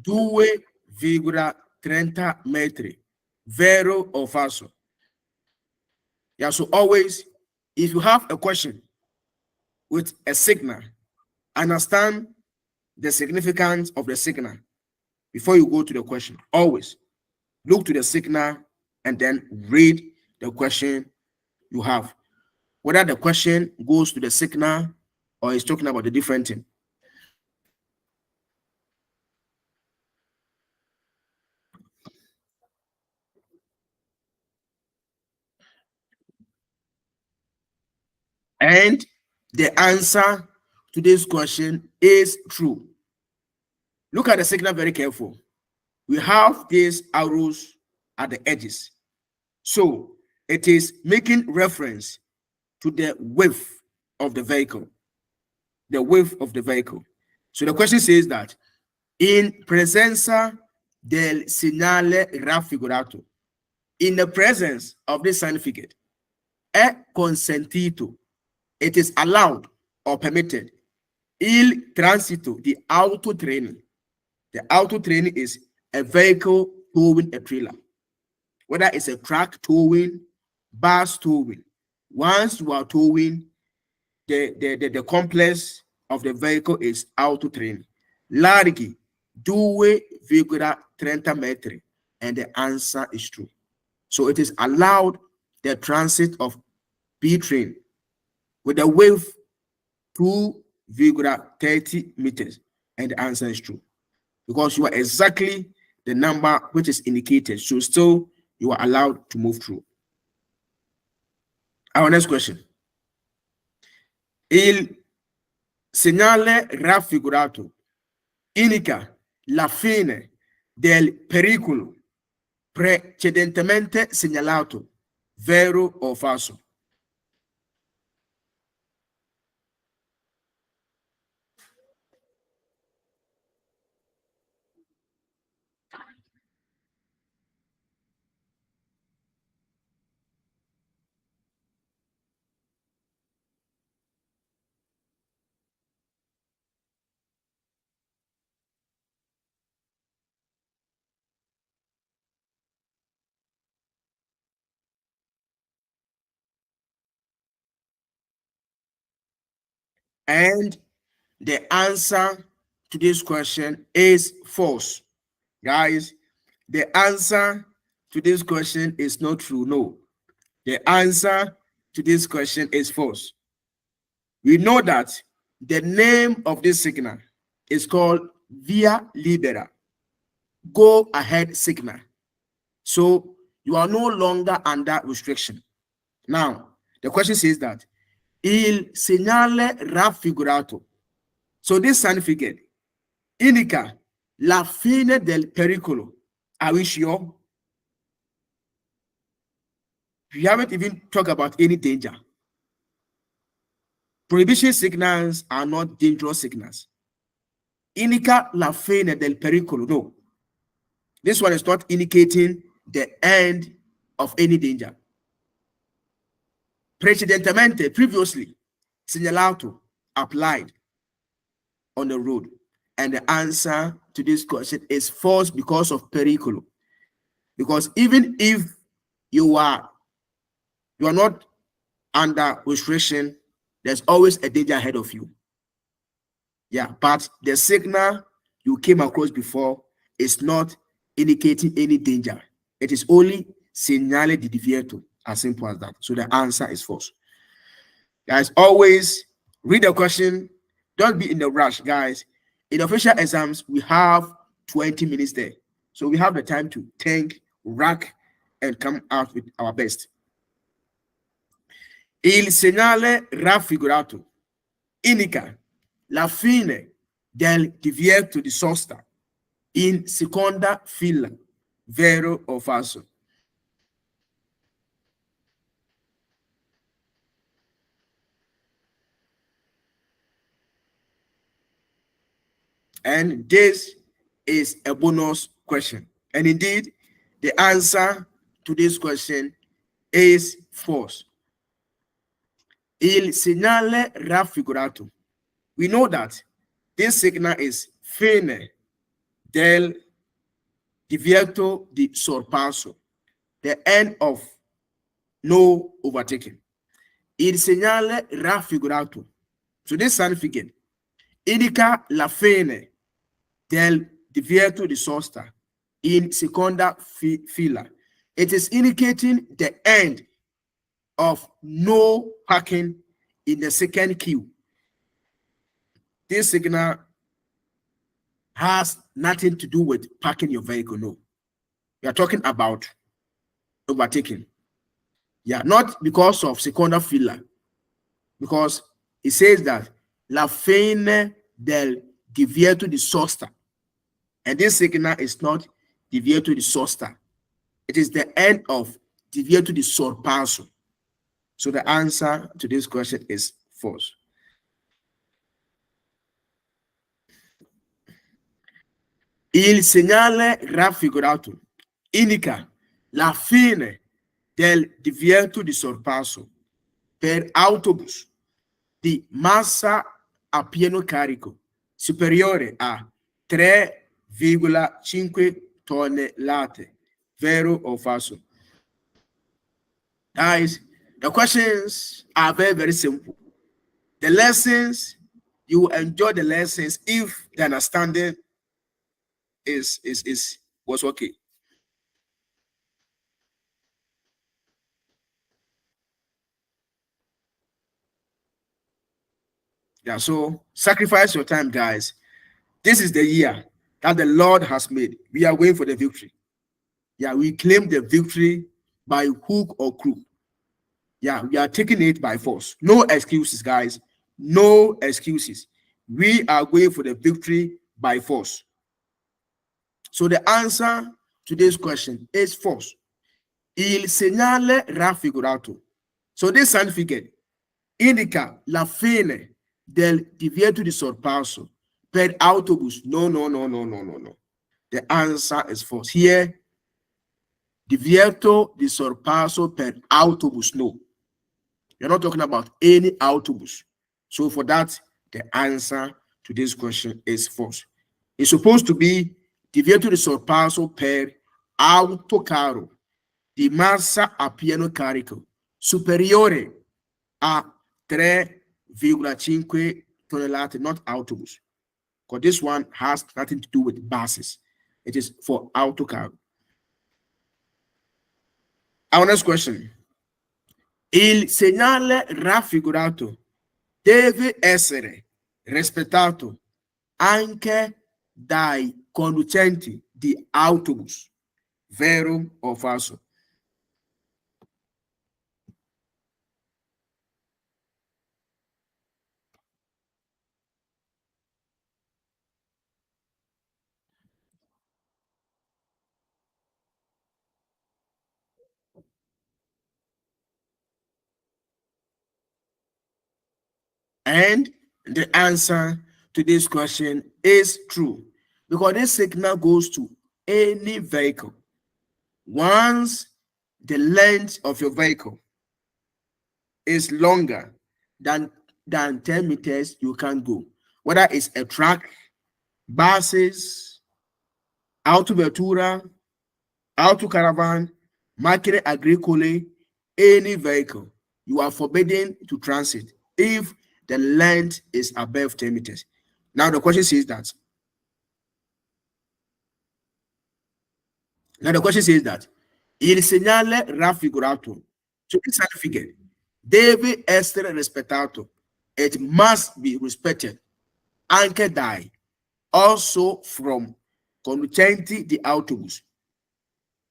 2,30 metri, vero o falso? Yeah, so always, if you have a question with a signal, understand the significance of the signal before you go to the question. Always look to the signal and then read the question you have, whether the question goes to the signal or is talking about a different thing. And the answer to this question is true. Look at the signal very careful. We have these arrows at the edges. So it is making reference to the width of the vehicle. The width of the vehicle. So the question says that in presenza del segnale raffigurato, in the presence of this significant, è consentito, it is allowed or permitted, il transito, the auto training. The auto training is a vehicle towing a trailer, whether it's a truck towing, bus towing. Once you are towing, the complex of the vehicle is auto training. Larghi 2,30 metri, and the answer is true. So it is allowed the transit of B train with a width 2,30 meters, and the answer is true because you are exactly the number which is indicated. So still you are allowed to move through. Our next question. Il segnale raffigurato indica la fine del pericolo precedentemente segnalato, vero o falso? And the answer to this question is false. Guys, the answer to this question is not true. No, the answer to this question is false. We know that the name of this signal is called via libera, go ahead signal. So you are no longer under restriction. Now, the question says that il segnale raffigurato. So this significant indica la fine del pericolo. Are we sure? We haven't even talked about any danger. Prohibition signals are not dangerous signals. Indica la fine del pericolo. No. This one is not indicating the end of any danger. Precedentemente, previously, segnalato, applied on the road. And the answer to this question is false because of pericolo. Because even if you are not under restriction, there's always a danger ahead of you. Yeah, but the signal you came across before is not indicating any danger. It is only segnale di divieto, as simple as that. So the answer is false. Guys, always read the question. Don't be in the rush, guys. In official exams, we have 20 minutes there. So we have the time to think, rack, and come out with our best. Il segnale raffigurato indica la fine del divieto di sosta in seconda fila, vero o falso? And this is a bonus question. And indeed, the answer to this question is false. Il segnale raffigurato. We know that this signal is fine del divieto di sorpasso, the end of no overtaking. Il segnale raffigurato. So this sign figure indica la fine del divieto di sosta in seconda fila. It is indicating the end of no parking in the second queue. This signal has nothing to do with parking your vehicle. No, we are talking about overtaking. Yeah, not because of seconda fila, because it says that la fine del divieto di sosta, and this signal is not divieto di sosta. It is the end of divieto di sorpasso. So the answer to this question is false. Il segnale raffigurato indica la fine del divieto di sorpasso per autobus di massa a pieno carico superiore a 3,5 tonnellate, vero o falso? Guys, the questions are very, very simple. The lessons, you will enjoy the lessons if the understanding was okay. Yeah, so sacrifice your time, guys. This is the year that the Lord has made. We are waiting for the victory. Yeah, we claim the victory by hook or crook. Yeah, we are taking it by force. No excuses, guys. No excuses. We are going for the victory by force. So the answer to this question is false. Il segnale raffigurato. So this sign figure indica la fine del divieto di sorpasso per autobus. No. The answer is false. Here, divieto di sorpasso per autobus. No. You're not talking about any autobus. So for that, the answer to this question is false. It's supposed to be divieto di sorpasso per autocarro di massa a pieno carico superiore a 3,5 tonnellate, not autobus. Because this one has nothing to do with buses. It is for autocarro. Our next question. Il segnale raffigurato deve essere rispettato anche dai conducenti di autobus, vero o falso? And the answer to this question is true, because this signal goes to any vehicle. Once the length of your vehicle is longer than 10 meters, you can't go. Whether it's a truck, buses, autovettura, autocaravan, macchine agricole, any vehicle, you are forbidden to transit if the length is above 10 meters. Now the question says that. Il segnale raffigurato, so this figure, deve essere rispettato. It must be respected. Anche dai, also from conducenti di autobus.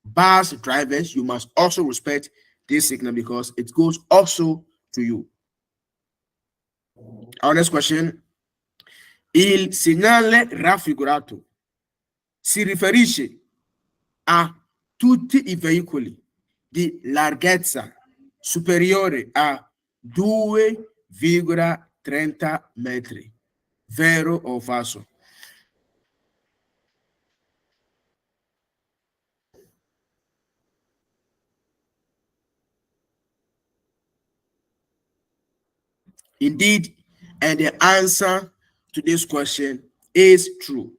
Bus drivers, you must also respect this signal because it goes also to you. Our next question. Il segnale raffigurato si riferisce a tutti i veicoli di larghezza superiore a 2,30 metri, vero o falso? Indeed, and the answer to this question is true.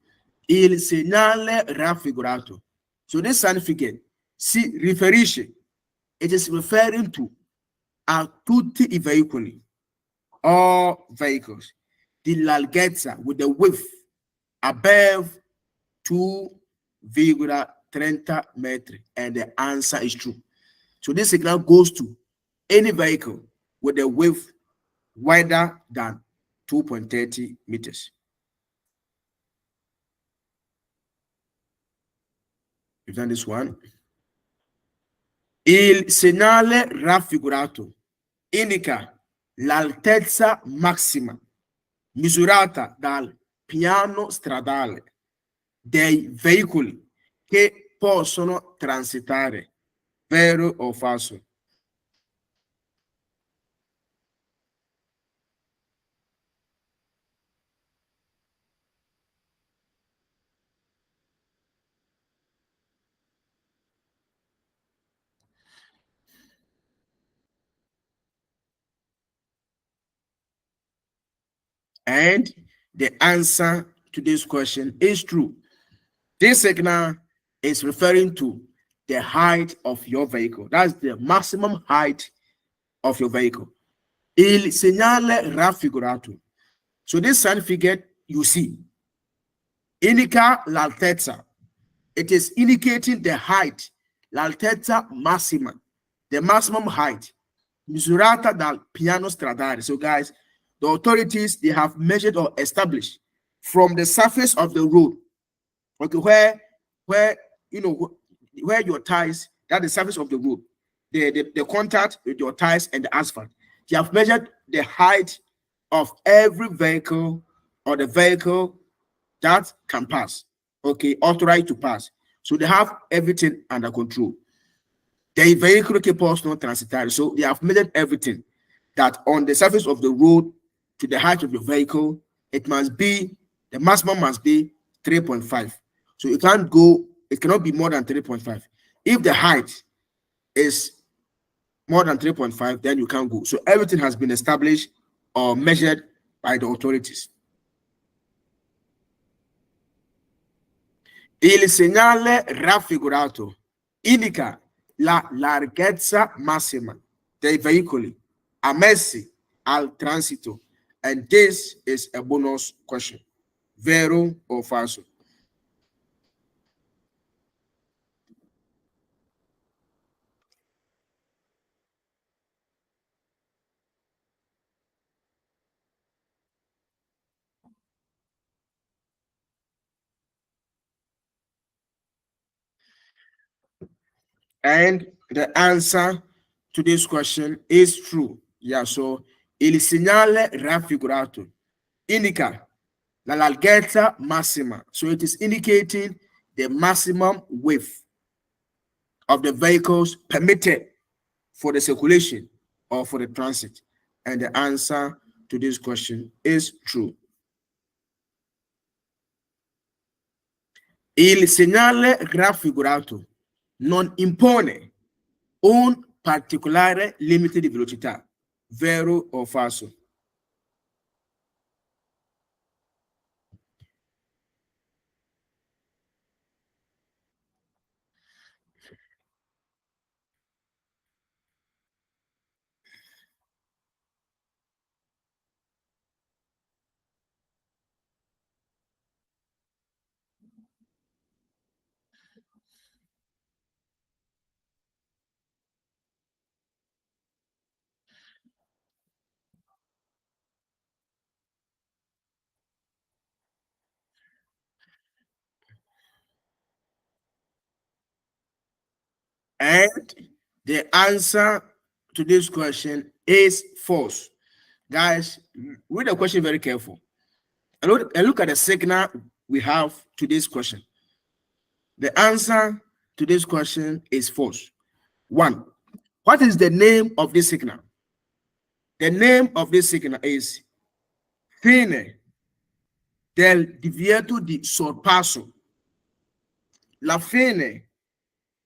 Il segnale raffigurato. So this sign figure si riferisce, it is referring to a tutti I veicoli, all vehicles, the larghezza with the width above 2,30 metri, and the answer is true. So this signal goes to any vehicle with a width wider than 2.30 meters. We've done this one. Il segnale raffigurato indica l'altezza massima misurata dal piano stradale dei veicoli che possono transitare, vero o falso? And the answer to this question is true. This signal is referring to the height of your vehicle. That's the maximum height of your vehicle. Il segnale raffigurato. So this sign figure you see, indica l'altezza. It is indicating the height, l'altezza massima, the maximum height, misurata dal piano stradale. So guys, the authorities, they have measured or established from the surface of the road, okay, where you know where your tires, that the surface of the road, the contact with your tires and the asphalt. They have measured the height of every vehicle or the vehicle that can pass, okay, authorized to pass. So they have everything under control. The vehicle che possono transitare. So they have measured everything, that on the surface of the road to the height of your vehicle, it must be, the maximum must be 3.5. So you can't go, it cannot be more than 3.5. If the height is more than 3.5, then you can't go. So everything has been established or measured by the authorities. Il segnale raffigurato indica la larghezza massima dei veicoli ammessi al transito. And this is a bonus question. Vero o falso? And the answer to this question is true. Yeah, so il segnale raffigurato indica la larghezza massima. So it is indicating the maximum width of the vehicles permitted for the circulation or for the transit. And the answer to this question is true. Il segnale raffigurato non impone un particolare limite di velocità, vero o falso? And the answer to this question is false. Guys, read the question very careful. And look at the signal we have to this question. The answer to this question is false. One, what is the name of this signal? The name of this signal is fine del divieto di sorpasso. La fine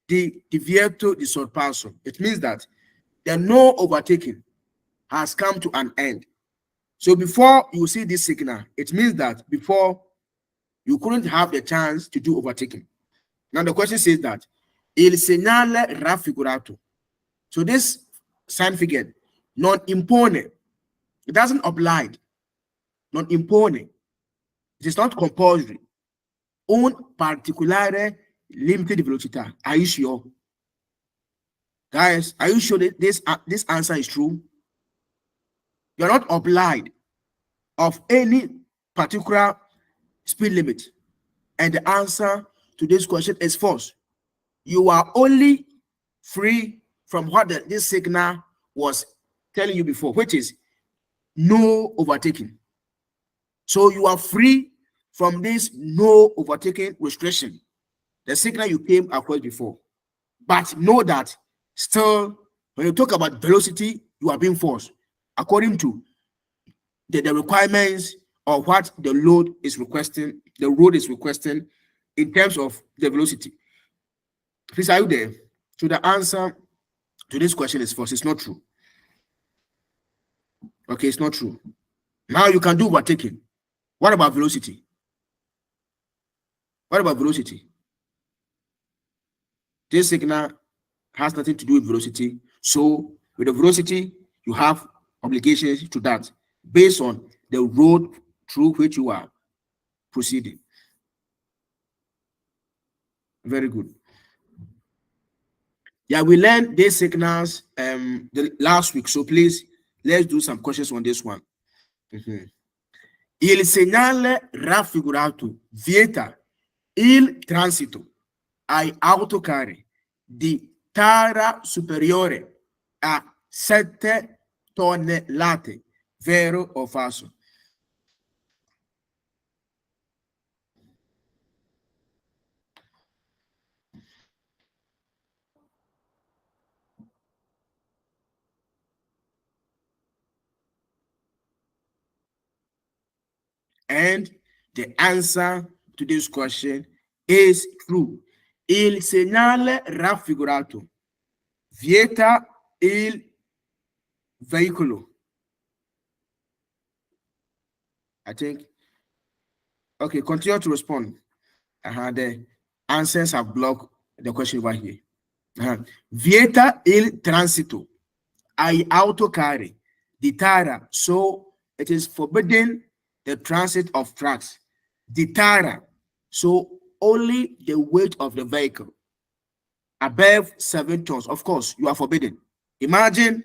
di divieto di sorpasso. It means that the no overtaking has come to an end. So before you see this signal, it means that before You couldn't have the chance to do overtaking. Now the question says that il segnale raffigurato. So this sign figure non impone. It doesn't oblige. Non impone. It is not compulsory. Un particolare limite di velocità. Are you sure? Guys, are you sure that this answer is true? You're not obliged of any particular speed limit. And the answer to this question is false. You are only free from what this signal was telling you before, which is no overtaking. So you are free from this no overtaking restriction, the signal you came across before. But know that still, when you talk about velocity, you are being forced according to the requirements of what the load is requesting, the road is requesting in terms of the velocity. Please, are you there? So the answer to this question is false. It's not true. Okay, it's not true. Now you can do overtaking. What about velocity? What about velocity? This signal has nothing to do with velocity. So with the velocity, you have obligations to that based on the road through which you are proceeding. Very good. Yeah, we learned these signals the last week. So please, let's do some questions on this one. Il segnale raffigurato vieta il transito ai autocarri di tara superiore a 7 tonnellate, vero o falso? And the answer to this question is true. Il segnale raffigurato vieta il veicolo. I think. Okay, continue to respond. The answers have blocked the question over here. Vieta il transito ai autocarri di tara. So it is forbidden the transit of trucks. Di tara. So only the weight of the vehicle above 7 tons. Of course, you are forbidden. Imagine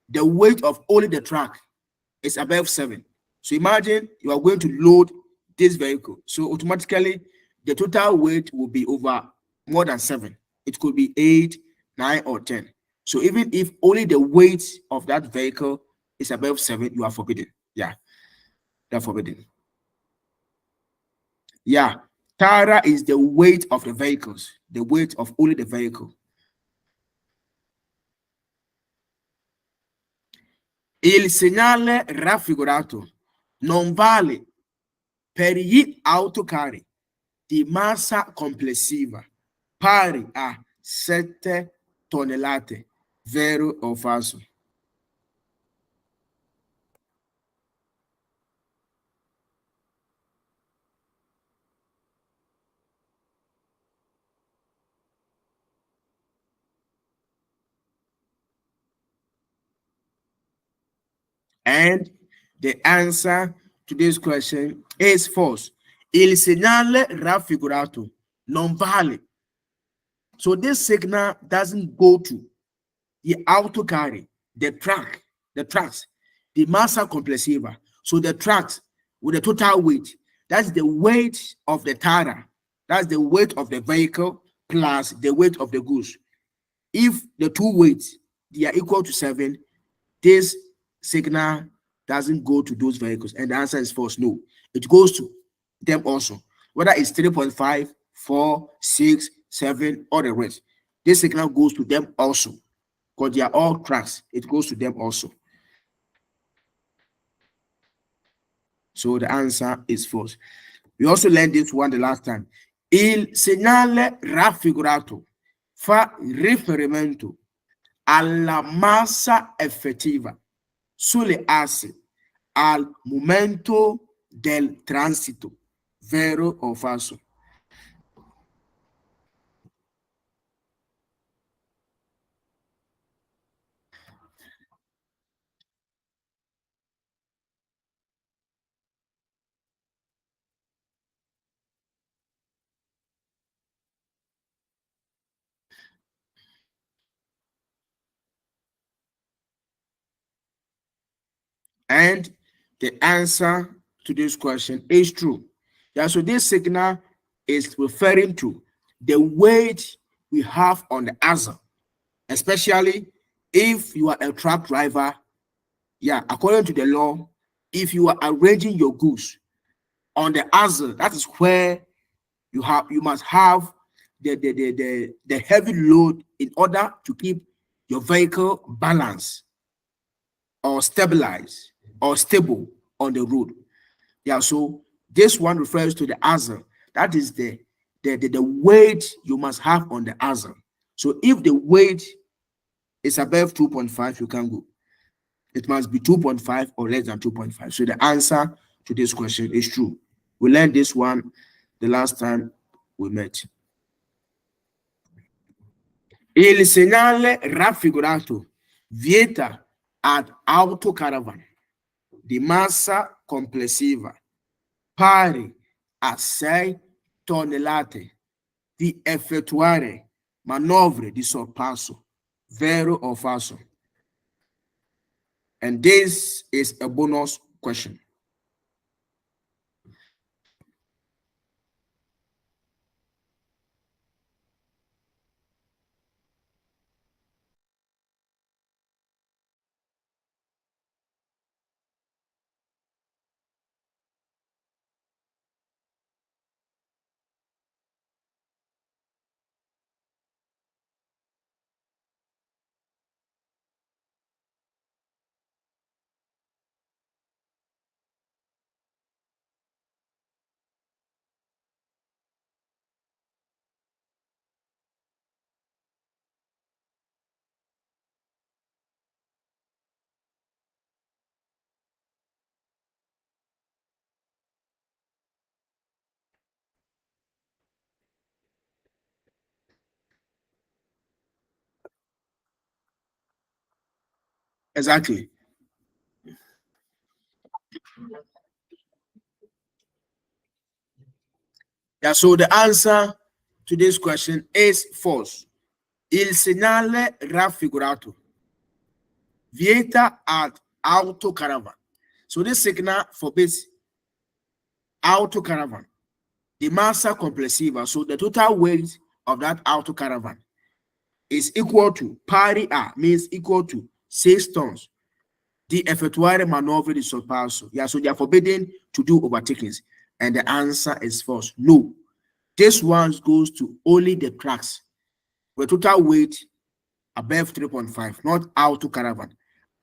the weight of only the truck is above 7. So imagine you are going to load this vehicle. So automatically, the total weight will be over more than 7. It could be 8, 9, or 10. So even if only the weight of that vehicle is above 7, you are forbidden. Yeah, they're forbidden. Yeah, tara is the weight of the vehicles, the weight of only the vehicle. Il segnale raffigurato non vale per gli autocarri di massa complessiva pari a 7 tonnellate, vero o falso? And the answer to this question is false. Il segnale raffigurato non vale. So this signal doesn't go to the autocarri, the trucks, the massa complessiva. So the trucks with the total weight, that's the weight of the tara, that's the weight of the vehicle plus the weight of the goods. If the two weights they are equal to 7, this signal doesn't go to those vehicles, and the answer is false. No, it goes to them also, whether it's 3.5, 4, 6, 7, or the rest. This signal goes to them also because they are all trucks. It goes to them also. So the answer is false. We also learned this one the last time. Il segnale raffigurato fa riferimento alla massa effettiva sulle assi al momento del transito, Vero or falso? And the answer to this question is true. Yeah, so this signal is referring to the weight we have on the axle, especially if you are a truck driver. Yeah, according to the law, if you are arranging your goods on the axle, that is where you must have the heavy load in order to keep your vehicle balanced or stabilized or stable on the road. Yeah, so this one refers to the axle. That is the weight you must have on the axle. So if the weight is above 2.5, you can go. It must be 2.5 or less than 2.5. So the answer to this question is true. We learned this one the last time we met. Il segnale raffigurato vieta ad autocaravan di massa complessiva pari a 6 tonnellate di effettuare manovre di sorpasso, vero o falso? And this is a bonus question. Exactly. Yeah, so the answer to this question is false. Il segnale raffigurato vieta ad autocaravan. So this signal forbids autocaravan. The massa complessiva, so the total weight of that autocaravan is equal to pari a, means equal to 6 tons. The effettuare manovre di sorpasso. Yeah, so they are forbidden to do overtakings. And the answer is false. No. This one goes to only the trucks with total weight above 3.5, not auto caravan.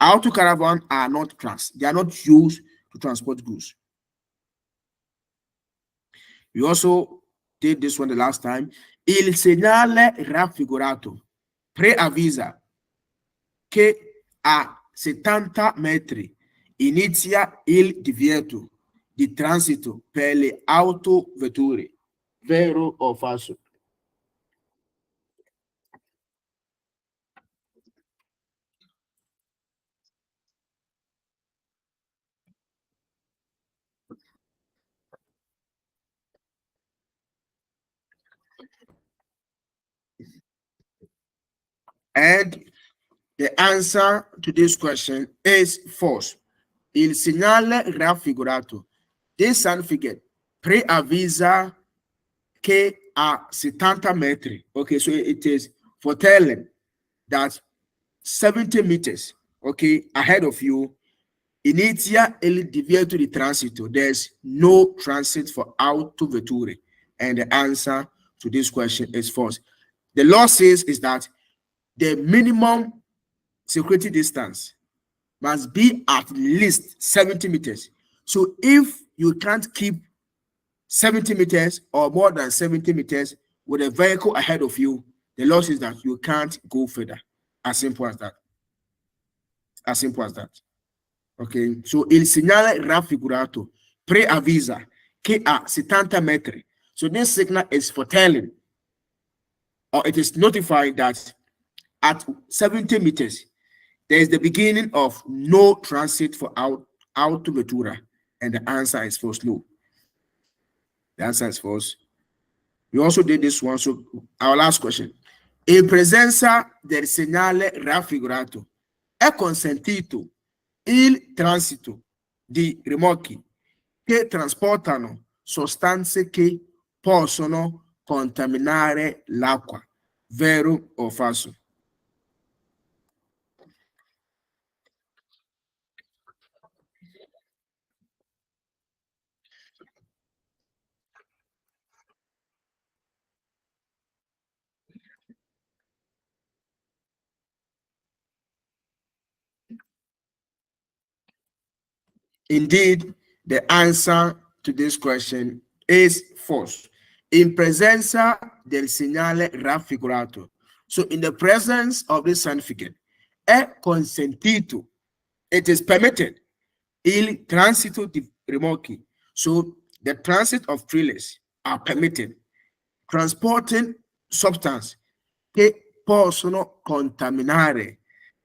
Auto caravan are not trucks. They are not used to transport goods. We also did this one the last time. Il segnale raffigurato preavvisa che a 70 metri inizia il divieto di transito per le autovetture. Vero o falso? And the answer to this question is false. Il segnale raffigurato. This sign figure preavvisa che a 70 metri. Okay, so it is foretelling that 70 meters, okay, ahead of you, inizia il divieto di transito. There's no transit for autovetture. And the answer to this question is false. The law says is that the minimum security distance must be at least 70 meters. So if you can't keep 70 meters or more than 70 meters with a vehicle ahead of you, the law says that you can't go further. As simple as that. As simple as that. Ok? So il segnale raffigurato preavvisa che a 70 metri. So this signal is foretelling, or it is notifying that at 70 meters, there is the beginning of no transit for out to Ventura, and the answer is false. No, the answer is false. We also did this one. So our last question: in presenza del segnale raffigurato è consentito il transito di rimorchi che trasportano sostanze che possono contaminare l'acqua. Vero o falso? Indeed, the answer to this question is false. In presenza del segnale raffigurato. So in the presence of this significant, è consentito, it is permitted, il transito di rimorchi. So the transit of trailers are permitted, transporting substance che possono contaminare.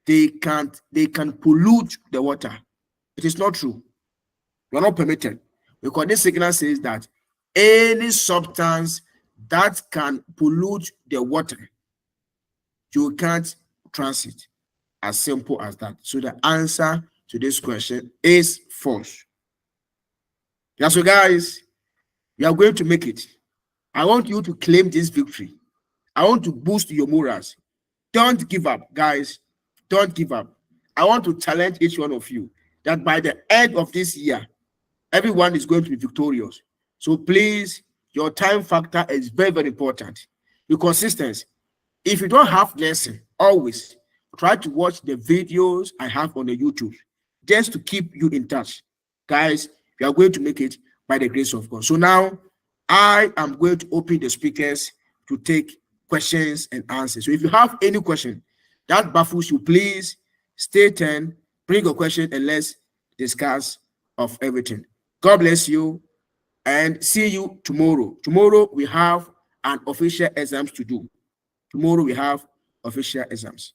They can pollute the water. It is not true. You are not permitted, because this signal says that any substance that can pollute the water, you can't transit. As simple as that. So the answer to this question is false. Yeah, so guys, you are going to make it. I want you to claim this victory. I want to boost your morals. Don't give up, guys. Don't give up. I want to challenge each one of you that by the end of this year, everyone is going to be victorious. So please, your time factor is very, very important. Your consistency. If you don't have lesson, always try to watch the videos I have on the YouTube just to keep you in touch. Guys, you are going to make it by the grace of God. So now I am going to open the speakers to take questions and answers. So if you have any question that baffles you, please stay tuned, bring a question, and let's discuss of everything. God bless you and see you tomorrow. Tomorrow we have an official exams to do. Tomorrow we have official exams.